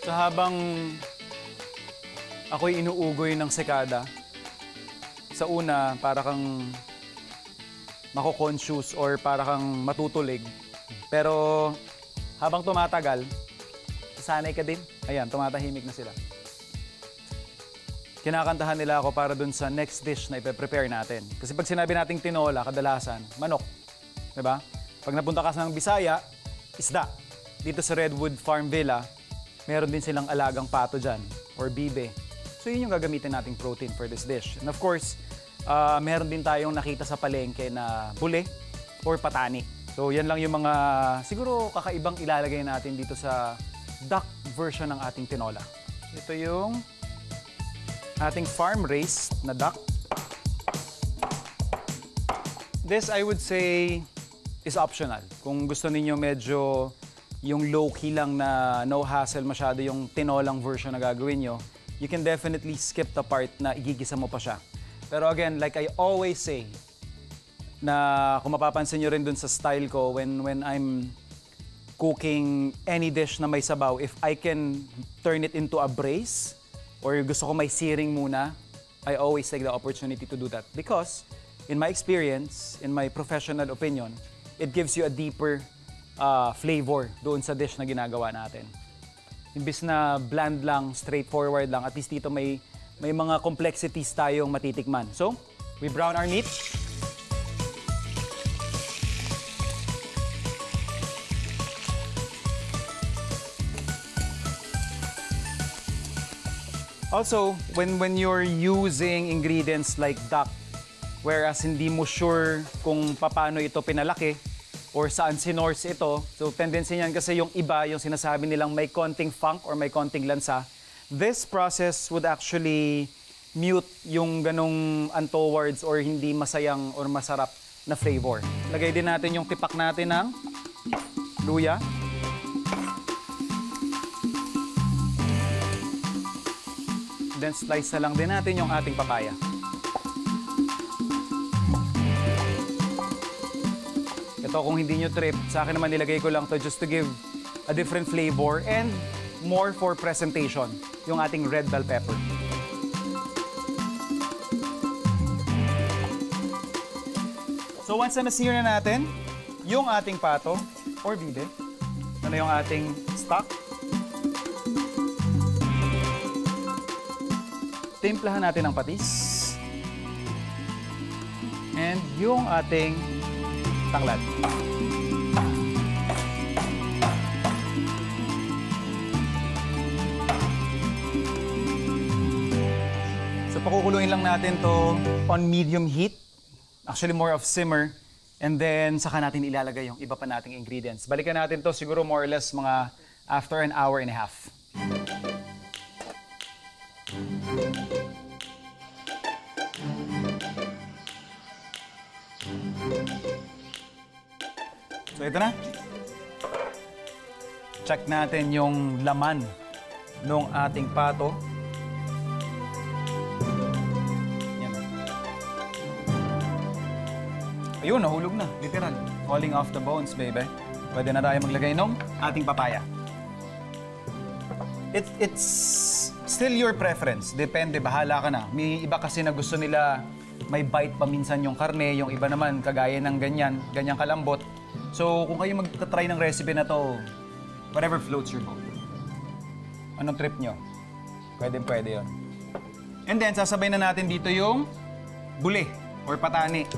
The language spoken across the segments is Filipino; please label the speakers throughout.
Speaker 1: So habang ako'y inuugoy ng sekada, sa una para kang mako-conscious or para kang matutulig. Pero habang tumatagal, sanay ka din. Ayan, tumatahimik na sila. Kinakantahan nila ako para dun sa next dish na ipe-prepare natin. Kasi pag sinabi nating tinola, kadalasan, manok. Diba? Pag napunta ka sa Bisaya, isda. Dito sa Redwood Farm Villa, meron din silang alagang pato dyan, or bibe. So yun yung gagamitin nating protein for this dish. And of course, meron din tayong nakita sa palengke na bule or patani. So yan lang yung mga siguro kakaibang ilalagay natin dito sa duck version ng ating tinola. Ito yung ating farm-raised na duck. This, I would say, is optional. Kung gusto niyo medyo yung low-key lang na no hassle masyado yung tinolang version na gagawin nyo, you can definitely skip the part na igigisa mo pa siya. Pero again, like I always say, na kung mapapansin nyo rin dun sa style ko, when I'm cooking any dish na may sabaw, if I can turn it into a braise, or gusto ko may searing muna, I always take the opportunity to do that. Because, in my experience, in my professional opinion, it gives you a deeper flavor doon sa dish na ginagawa natin. Imbis na bland lang, straightforward lang, at least dito may mga complexities tayong matitikman. So, we brown our meat. Also, when you're using ingredients like duck, whereas hindi mo sure kung paano ito pinalaki, or saan sinorse ito. So, tendency niyan kasi yung iba, yung sinasabi nilang may konting funk or may konting lansa. This process would actually mute yung ganong untowards or hindi masayang or masarap na flavor. Lagay din natin yung tipak natin ng luya. Then slice na lang din natin yung ating papaya. Ito, kung hindi nyo trip, sa akin naman nilagay ko lang to just to give a different flavor and more for presentation, yung ating red bell pepper. So once na nasira na natin yung ating pato or bibe, ano yung ating stock, timplahan natin ng patis and yung ating tanglad. So pakukuluin lang natin to on medium heat. Actually more of simmer. And then saka natin ilalagay yung iba pa nating ingredients. Balikan natin to siguro more or less mga after an hour and a half. So ito na. Check natin yung laman ng ating pato. Yan. Ayun, nahulog na. Literal. Falling off the bones, baby. Pwede na tayo maglagay ng ating papaya. It's still your preference. Depende, bahala ka na. May iba kasi na gusto nila may bite pa minsan yung karne. Yung iba naman, kagaya ng ganyang kalambot. So, kung kayo magta-try ng recipe na to, whatever floats your boat. Anong trip nyo? Pwede yun. And then, sasabay na natin dito yung buli or patani.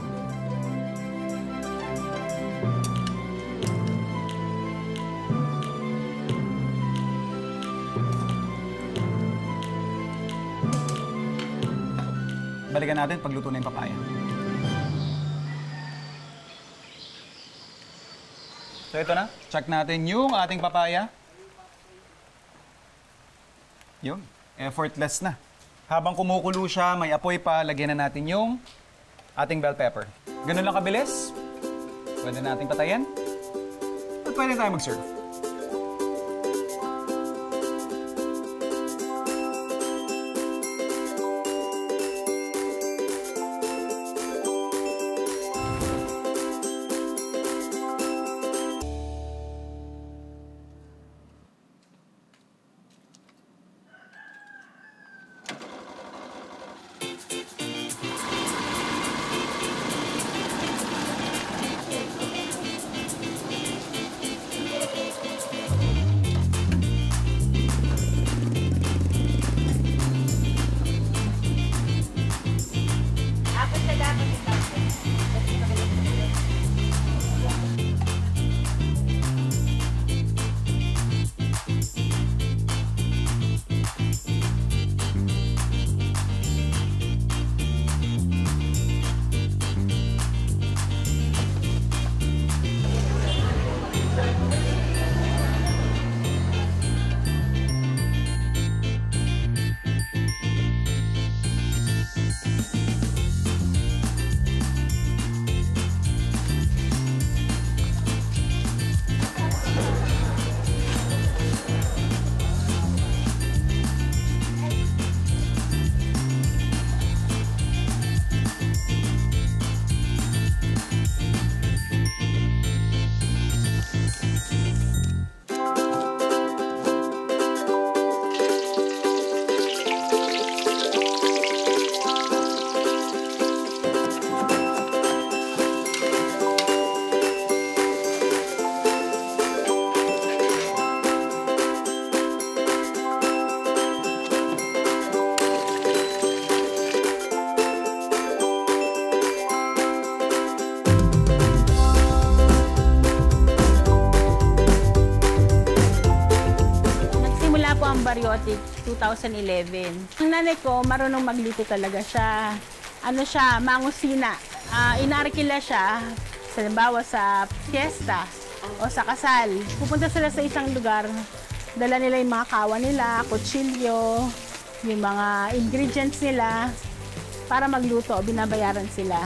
Speaker 1: Balikan natin pagluto na yung papaya. So ito na, check natin yung ating papaya. Yun, effortless na. Habang kumukulo siya, may apoy pa, lagyan na natin yung ating bell pepper. Ganun lang kabilis. Pwede natin patayin. At pwede tayo mag-serve.
Speaker 2: Bariotic 2011. Ang nanay ko, marunong magluto talaga siya. Ano siya, mangusina. Inarkila siya, halimbawa sa fiesta o sa kasal. Pupunta sila sa isang lugar, dala nila yung mga kawa nila, kutsilyo, yung mga ingredients nila para magluto, binabayaran sila.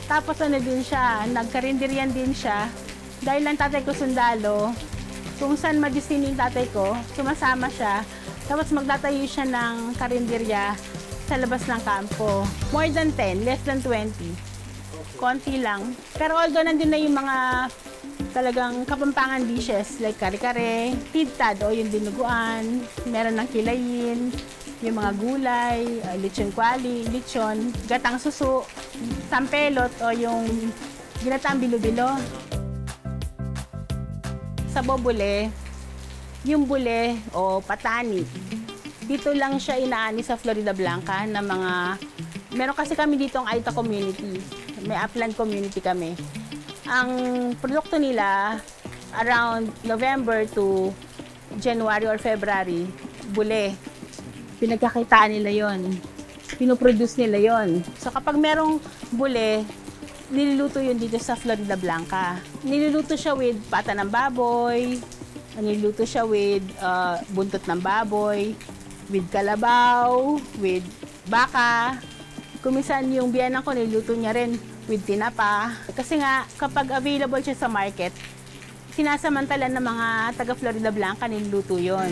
Speaker 2: Tapos ano din siya, nagkarinderyan din siya. Dahil lang tatay ko sundalo, kung saan madisini yung tatay ko, sumasama siya. Tapos magtatayo siya ng karinderya sa labas ng kampo. More than 10, less than 20. Konti lang. Pero although nandun na yung mga talagang kapampangan dishes like kare-kare, tidtad o yung dinuguan, meron ng kilayin, yung mga gulay, lechon kwali, lechon, gatang suso, sampelot o yung ginataang bilo-bilo. Sa bobole, yung bule o patani, dito lang siya inaani sa Florida Blanca na mga... Meron kasi kami dito ang Aita community. May upland community kami. Ang produkto nila, around November to January or February, bule. Pinagkakitaan nila yon, pinoproduce nila yon. So kapag merong bule, niluluto yun dito sa Florida Blanca. Niluluto siya with pata ng baboy, niluluto siya with buntot ng baboy, with kalabaw, with baka. Kuminsan yung biyanan ko, niluto niya rin with tinapa. Kasi nga, kapag available siya sa market, sinasamantala ng mga taga Florida Blanca, niluluto yon.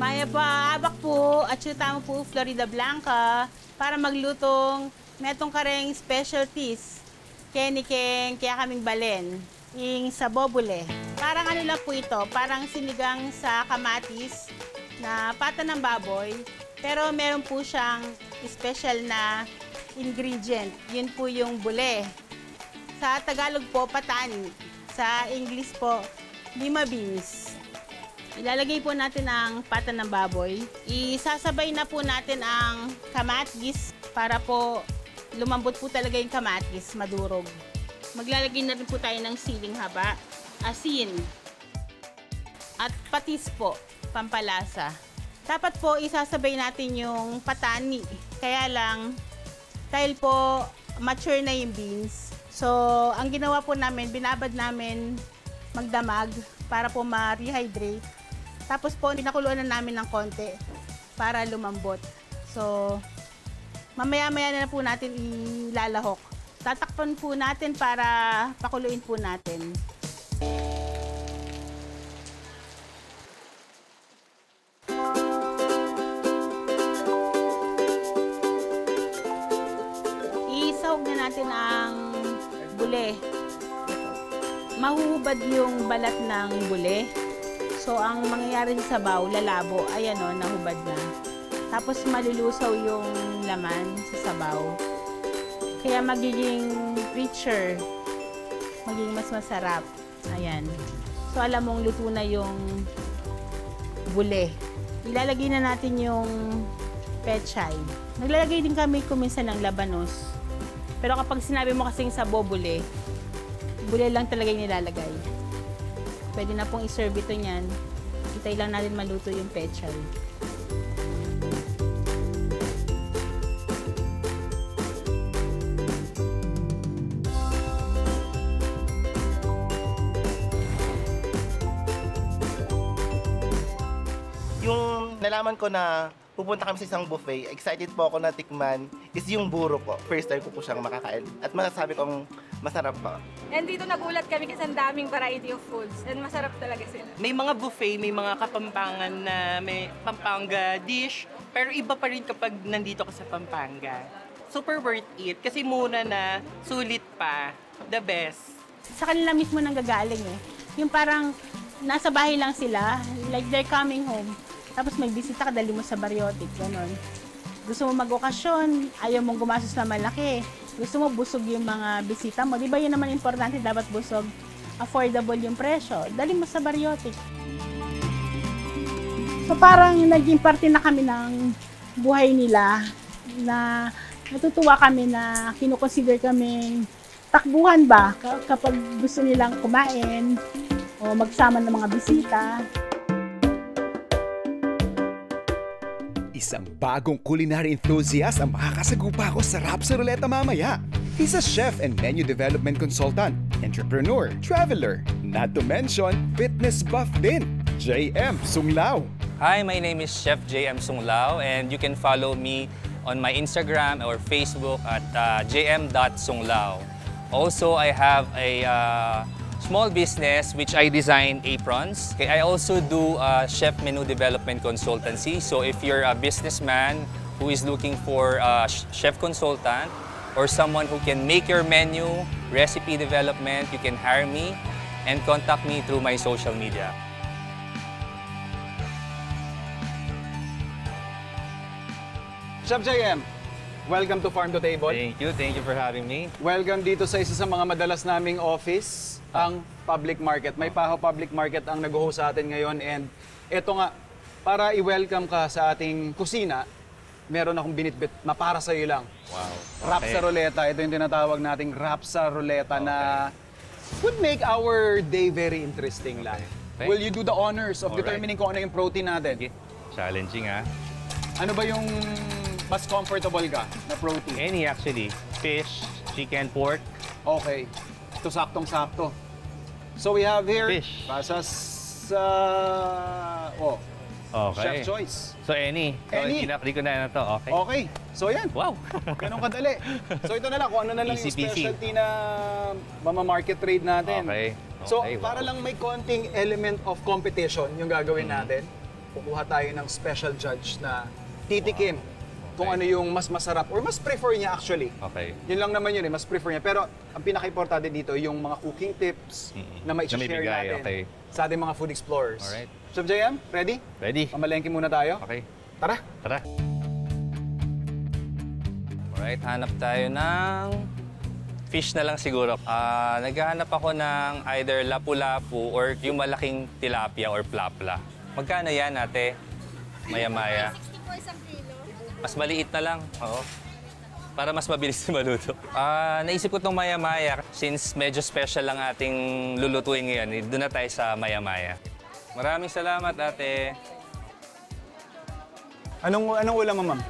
Speaker 2: Maya pa, abak po at syuta mo po Florida Blanca para maglutong metong kareng specialties. Kenikeng, kaya kaming balen. Yung sa bobole. Parang ano lang po ito, parang sinigang sa kamatis na pata ng baboy. Pero meron po siyang special na ingredient. Yun po yung bule. Sa Tagalog po, patani. Sa English po, lima beans. Ilalagay po natin ang pata ng baboy. Isasabay na po natin ang kamatis para po lumambot po talaga yung kamatis, madurog. Maglalagay na rin po tayo ng siling haba, asin, at patis po, pampalasa. Dapat po isasabay natin yung patani. Kaya lang, dahil po mature na yung beans, so ang ginawa po namin, binabad namin magdamag para po ma-rehydrate. Tapos po, pinakuluan na namin ng konti para lumambot. So, mamaya-maya na po natin ilalahok. Tatakpan po natin para pakuluin po natin. Isahog na natin ang bule. Mahuhubad yung balat ng bule. So, ang mangyayari sa sabaw, lalabo. Ayan o, nahubad na. Tapos, malulusaw yung laman sa sabaw. Kaya magiging richer. Magiging mas masarap. Ayan. So, alam mong luto na yung bule. Ilalagay na natin yung pechay. Naglalagay din kami kuminsan ng labanos. Pero kapag sinabi mo kasing sa bobole, bule lang talaga yung nilalagay. Pwede na pong iserve ito niyan. Itay lang natin maluto yung pechay.
Speaker 3: Yung nalaman ko na pupunta kami sa isang buffet, excited po ako na tikman is yung buro po. First time ko po siyang makakain. At masasabi kong masarap po.
Speaker 4: And dito nagulat kami kasi ang daming variety of foods and masarap talaga sila.
Speaker 5: May mga buffet, may mga kapampangan na may Pampanga dish, pero iba pa rin kapag nandito ka sa Pampanga. Super worth it kasi muna na, sulit pa, the best.
Speaker 2: Sa kanila mismo nanggagaling eh. Yung parang nasa bahay lang sila, like they're coming home. Tapos may bisita ka, dali mo sa Bariotic, gano'n. Gusto mo mag-okasyon, ayaw mong gumastos na malaki. Gusto mo busog yung mga bisita mo. Di ba yun naman importante, dapat busog. Affordable yung presyo. Dali mo sa Bariotic. So parang naging parte na kami ng buhay nila na natutuwa kami na kinukonsider kaming takbuhan ba kapag gusto nilang kumain. o magsama ng mga bisita.
Speaker 6: Isang bagong culinary enthusiast ang makakasagupa ko sa Rap sa Ruleta mamaya. He's a chef and menu development consultant, entrepreneur, traveler, not to mention fitness buff din, JM Sunglao.
Speaker 7: Hi, my name is Chef JM Sunglao and you can follow me on my Instagram or Facebook at jm.sunglao. Also, I have a small business which I design aprons. Okay, I also do chef menu development consultancy. So if you're a businessman who is looking for a chef consultant or someone who can make your menu, recipe development, you can hire me and contact me through my social media.
Speaker 1: Chef JM, welcome to Farm to Table.
Speaker 7: Thank you for having me.
Speaker 1: Welcome dito sa isa sa mga madalas naming office, ang public market. May Paho Public Market ang nag-host sa atin ngayon and eto nga, para i-welcome ka sa ating kusina, meron akong binitbit na para sa iyo lang.
Speaker 7: Wow.
Speaker 1: Rap sa Ruleta. Ito yung tinatawag nating Rap sa Ruleta na would make our day very interesting lang.
Speaker 7: Okay.
Speaker 1: Will you do the honors of
Speaker 7: Alright.
Speaker 1: determining kung ano yung protein natin?
Speaker 7: Okay. Challenging
Speaker 1: Ano ba yung mas comfortable ka na protein?
Speaker 7: Any actually. Fish, chicken, pork.
Speaker 1: Okay. Ito saktong-sakto. So we have here,
Speaker 7: Fish.
Speaker 1: pasas,
Speaker 7: Okay.
Speaker 1: chef choice.
Speaker 7: So any.
Speaker 1: Any.
Speaker 7: Hindi ko na to. Okay.
Speaker 1: Okay. So yan.
Speaker 7: Wow.
Speaker 1: Ganun kadali. So ito na lang, kung ano na lang yung
Speaker 7: Easy-peasy.
Speaker 1: specialty na mama-market trade natin.
Speaker 7: Okay.
Speaker 1: So
Speaker 7: Okay,
Speaker 1: para
Speaker 7: wow.
Speaker 1: lang may konting element of competition yung gagawin natin, kukuha tayo ng special judge na titikim kung ano yung mas masarap or mas prefer niya actually.
Speaker 7: Okay.
Speaker 1: Yun lang naman yun mas prefer niya. Pero ang pinaka-importante dito yung mga cooking tips na may share
Speaker 7: bigay,
Speaker 1: natin
Speaker 7: okay.
Speaker 1: sa ating mga food explorers.
Speaker 7: Alright.
Speaker 1: So JM, ready?
Speaker 7: Ready?
Speaker 1: Pamalengke muna tayo.
Speaker 7: Okay.
Speaker 1: Tara!
Speaker 7: Tara. Alright, hanap tayo ng fish na lang siguro. Naghahanap ako ng either lapu-lapu or yung malaking tilapia or plapla. Magkano yan, ate? Maya-maya.
Speaker 4: 64 isang kilo.
Speaker 7: Mas maliit na lang. Oo. Para mas mabilis maluto. Naisip ko itong maya-maya since medyo special lang ating lulutuin ngayon. Doon na tayo sa maya-maya. Maraming salamat, ate.
Speaker 1: Anong ulam mo, ma'am?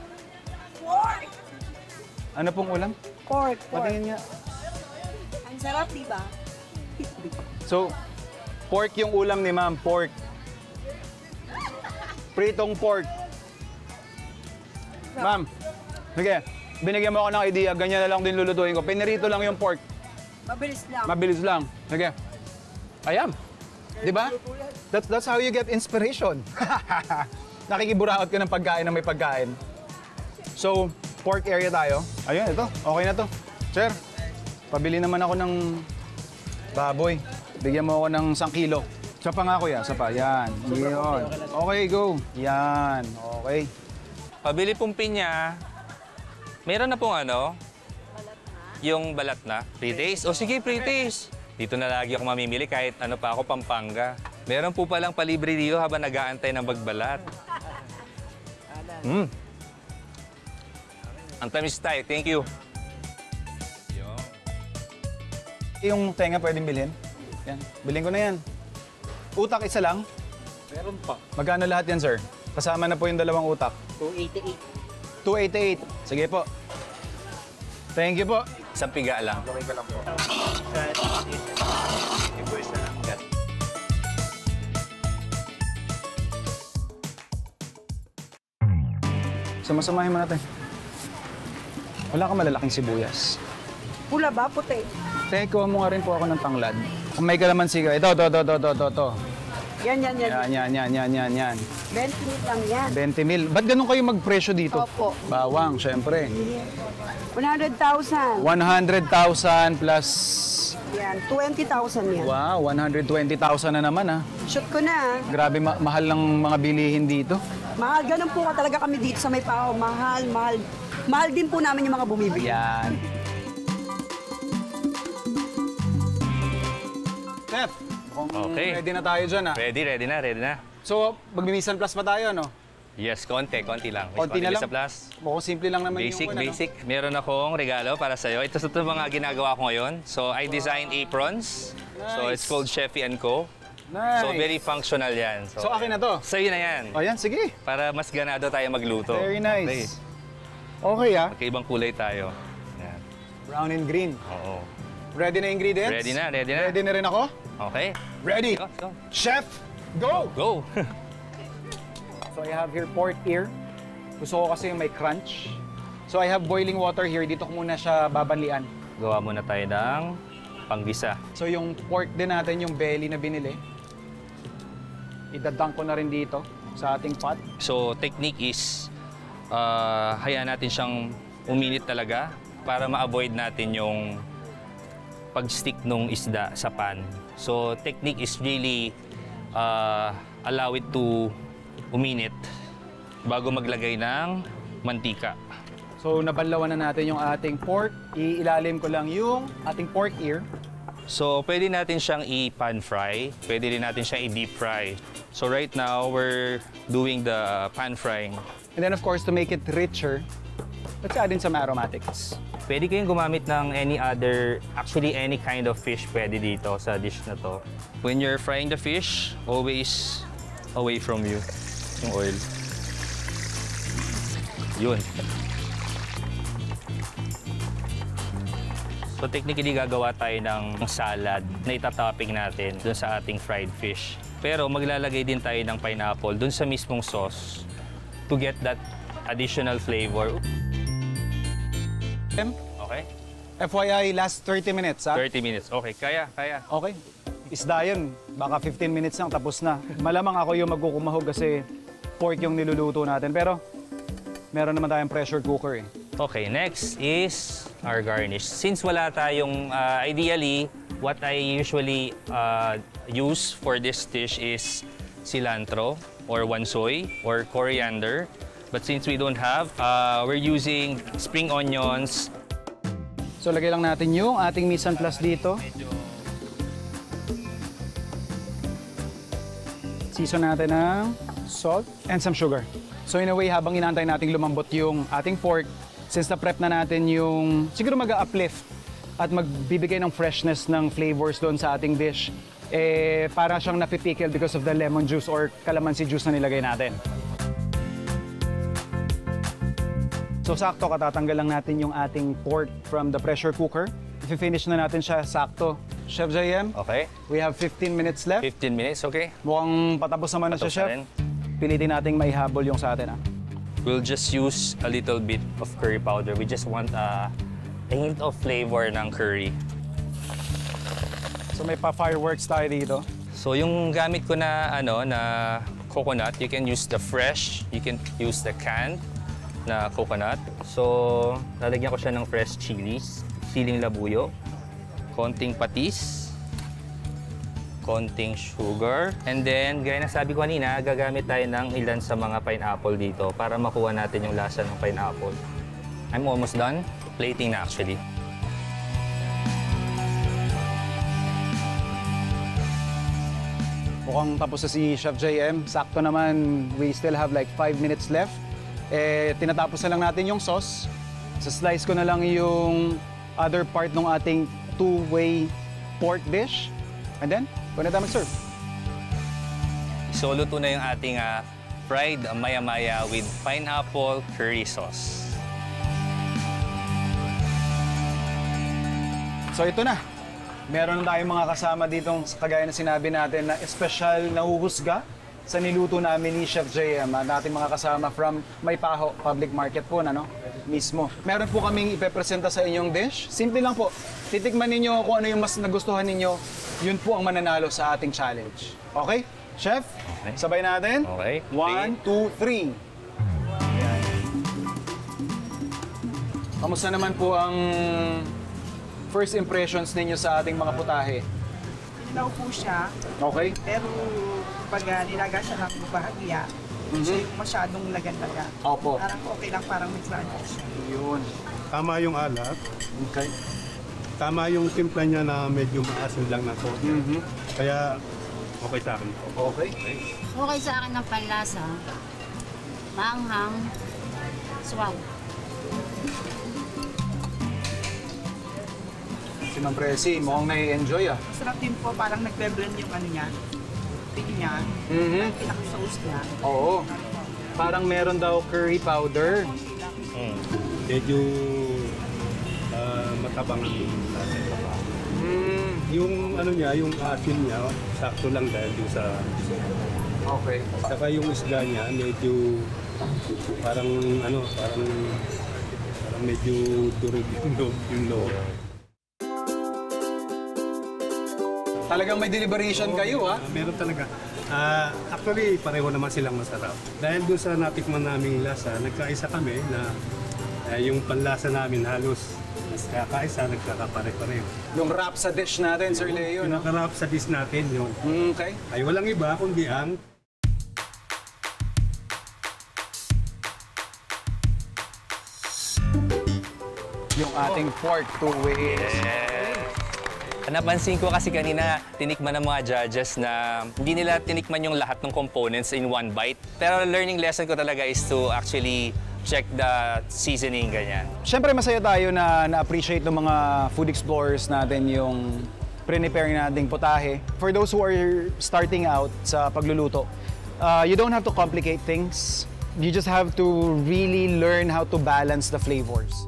Speaker 4: Pork!
Speaker 1: Ano pong ulam?
Speaker 4: Pork,
Speaker 1: Patingin nga.
Speaker 4: Ang sarap, di ba?
Speaker 1: So, pork yung ulam ni ma'am, pork. Pritong pork. Ma'am, sige, binigyan mo ako ng idea, ganyan na lang din lulutuin ko. Pinirito lang yung pork,
Speaker 4: Mabilis lang.
Speaker 1: mabilis lang. Sige. Ayan. Di ba? That's how you get inspiration. Nakikiburaot ka ng pagkain na may pagkain. So, pork area tayo. Ayun, ito. Okay na to. Sir, pabili naman ako ng baboy. Bigyan mo ako ng 1 kilo. Sa pa nga kuya, sa pa. Yan. Yun. Okay, go. Yan. Okay.
Speaker 7: Pabili pong pinya. Meron na pong ano? Yung balat na? Pre-taste? O sige, pre-taste. Dito na lagi ako mamimili kahit ano pa ako, Pampanga. Meron po palang palibre dito habang nag-aantay ng bagbalat. Ang tamis tayo. Thank you.
Speaker 1: Yung tenga pwedeng bilhin. Yan. Bilhin ko na yan. Utak isa lang.
Speaker 7: Meron pa.
Speaker 1: Magkano lahat yan, sir? Kasama na po yung 2 utak. 288. 288. Sige po. Thank you po.
Speaker 7: Isang piga lang.
Speaker 1: Samasamahin mo natin. Wala ka malalaking sibuyas.
Speaker 4: Pula ba? Puti.
Speaker 1: Teko mo nga rin po ako ng tanglad. Kung may kalamansi ka, ito.
Speaker 4: Yan.
Speaker 1: Yan.
Speaker 4: 20 mil lang yan.
Speaker 1: 20 mil. Ba't ganun kayo magpresyo dito?
Speaker 4: Opo.
Speaker 1: Bawang, syempre.
Speaker 4: 100,000.
Speaker 1: 100,000 plus...
Speaker 4: Yan. 20,000 yan.
Speaker 1: Wow, 120,000 na naman ha.
Speaker 4: Shoot ko na.
Speaker 1: Grabe, mahal ng mga bilihin dito.
Speaker 4: Mahal. Ganun po ka talaga kami dito sa May Paho. Mahal. Mahal din po namin yung mga bumibili.
Speaker 1: Yan. Chef, mukhang
Speaker 7: Okay.
Speaker 1: ready na tayo dyan ha.
Speaker 7: Ready na.
Speaker 1: So, magbimisan plus pa tayo, no?
Speaker 7: Yes, konti lang.
Speaker 1: Konti na lang.
Speaker 7: Sa plus.
Speaker 1: Mukhang simple lang naman
Speaker 7: Basic.
Speaker 1: yung ano.
Speaker 7: Meron akong regalo para sa'yo. Ito sa mga ginagawa ko ngayon. So, I design aprons. So, it's called Chefy & Co.
Speaker 1: Nice.
Speaker 7: So very functional yan.
Speaker 1: So, akin na to?
Speaker 7: Sa'yo na yan.
Speaker 1: O yan, sige.
Speaker 7: Para mas ganado tayo magluto.
Speaker 1: Very nice. Okay ah.
Speaker 7: Magkaibang kulay tayo. Yan.
Speaker 1: Brown and green.
Speaker 7: Oo.
Speaker 1: Ready na ingredients?
Speaker 7: Ready na, ready na.
Speaker 1: Ready na rin ako?
Speaker 7: Okay.
Speaker 1: Ready.
Speaker 7: Go, go.
Speaker 1: Chef, go!
Speaker 7: Go!
Speaker 1: So I have here pork ear. Gusto ko kasi yung may crunch. So I have boiling water here. Dito ko muna siya babanlian.
Speaker 7: Gawa muna tayo ng panggisa.
Speaker 1: So yung pork din natin, yung belly na binili, idadunk ko na rin dito sa ating pot.
Speaker 7: So technique is, hayaan natin siyang uminit talaga para ma-avoid natin yung pag-stick nung isda sa pan. So technique is really allow it to uminit bago maglagay ng mantika.
Speaker 1: So nabanlawan na natin yung ating pork. Iilalim ko lang yung ating pork ear.
Speaker 7: So pwede natin siyang i-pan fry, pwede rin natin siyang i-deep fry. So right now, we're doing the pan frying.
Speaker 1: And then of course, to make it richer, let's add in some aromatics.
Speaker 7: Pwede kayong gumamit ng any kind of fish pwede dito sa dish na to. When you're frying the fish, always away from you yung oil. Yun. So technically, gagawa tayo ng salad na itatopping natin dun sa ating fried fish. Pero maglalagay din tayo ng pineapple dun sa mismong sauce to get that additional flavor. Okay?
Speaker 1: FYI, last 30 minutes, ha?
Speaker 7: 30 minutes. Okay, kaya.
Speaker 1: Okay. Isda yun. Baka 15 minutes lang, tapos na. Malamang ako yung magkukumahog kasi pork yung niluluto natin. Pero meron naman tayong pressure cooker eh.
Speaker 7: Okay, next is our garnish. Since wala tayong, ideally, what I usually use for this dish is cilantro or wansoy or coriander. But since we don't have, we're using spring onions.
Speaker 1: So lagay lang natin yung ating mise en place dito. Season natin ng salt and some sugar. So in a way, habang inaantay nating lumambot yung ating pork, since na-prep na natin yung siguro mag-uplift at magbibigay ng freshness ng flavors doon sa ating dish, para siyang napipickle because of the lemon juice or calamansi juice na nilagay natin. So sakto, katatanggal lang natin yung ating pork from the pressure cooker. I-finish na natin siya sakto. Chef JM,
Speaker 7: Okay?
Speaker 1: we have 15 minutes left.
Speaker 7: 15 minutes, okay?
Speaker 1: Mukhang patapos naman na siya,
Speaker 7: Patapos
Speaker 1: Chef.
Speaker 7: na rin.
Speaker 1: Pilitin nating maihabol yung sa atin, ha?
Speaker 7: We'll just use a little bit of curry powder. We just want a hint of flavor ng curry.
Speaker 1: So may pa-fireworks tayo dito.
Speaker 7: So yung gamit ko na coconut, you can use the fresh, you can use the canned na coconut. So lalagyan ko siya ng fresh chilies, siling labuyo, konting patis, konting sugar, and then gaya na sabi ko kanina, gagamit tayo ng ilan sa mga pineapple dito para makuha natin yung lasa ng pineapple. I'm almost done. Plating na actually.
Speaker 1: Mukhang tapos na si Chef JM. Sakto naman, we still have like 5 minutes left. Tinatapos na lang natin yung sauce. Sa-slice ko na lang yung other part ng ating two-way pork dish. And then, pwede na tayo mag-serve.
Speaker 7: So luto na yung ating fried maya-maya with pineapple curry sauce.
Speaker 1: So ito na. Meron na tayong mga kasama ditong kagaya na sinabi natin na espesyal na huhusga sa niluto namin ni Chef JM. Nating mga kasama from Maypaho Public Market po mismo. Meron po kaming ipepresenta sa inyong dish. Simple lang po. Titikman ninyo kung ano yung mas nagustuhan ninyo. Yun po ang mananalo sa ating challenge. Okay? Chef,
Speaker 7: Okay.
Speaker 1: sabay natin.
Speaker 7: Okay.
Speaker 1: 1, 2, 3. Kamusta naman po ang first impressions ninyo sa ating mga putahe?
Speaker 8: Nilaw po siya,
Speaker 1: Okay?
Speaker 8: pero pag nilaga siya ng bahagya, so yung masyadong lagan-laga.
Speaker 1: Opo.
Speaker 8: Parang okay lang, parang may crunchy siya.
Speaker 1: Yun.
Speaker 9: Tama yung alat,
Speaker 1: Okay.
Speaker 9: tama yung timpla niya na medyo maasim lang na to. Kaya okay sa akin.
Speaker 1: Okay.
Speaker 10: Okay sa akin ang panlasa. Maanghang. Swag.
Speaker 1: Si Ma'am Presi, mukhang nai-enjoy ah.
Speaker 8: Masarap din po, parang nagbe-blend yung ano niya, topping niya,
Speaker 1: Mhm.
Speaker 8: pinaka-sauce niya.
Speaker 1: Oo. Parang meron daw curry powder.
Speaker 9: Medyo matabang ang lasa. Yung ano niya, yung asin niya, sakto lang dahil yung sa...
Speaker 1: Okay.
Speaker 9: Saka yung isda niya, medyo parang ano, parang medyo durog yung loob.
Speaker 1: Talagang may deliberation kayo, ha?
Speaker 9: Meron talaga. Actually, pareho naman silang masarap. Dahil doon sa natikman naming lasa, nagkaisa kami na yung panlasa namin halos kakaisa, nagkakapare-pareho.
Speaker 1: Yung wrap sa dish natin, Sir Leo, no?
Speaker 9: Pinakarap sa dish natin yun.
Speaker 1: Okay.
Speaker 9: Ay walang iba kundi ang
Speaker 1: Yung ating pork two ways.
Speaker 7: Napansin ko kasi kanina, tinikman ng mga judges na hindi nila tinikman yung lahat ng components in one bite. Pero learning lesson ko talaga is to actually check the seasoning, ganyan.
Speaker 1: Siyempre masaya tayo na na-appreciate ng mga food explorers natin yung prepare nating putahe. For those who are starting out sa pagluluto, you don't have to complicate things. You just have to really learn how to balance the flavors.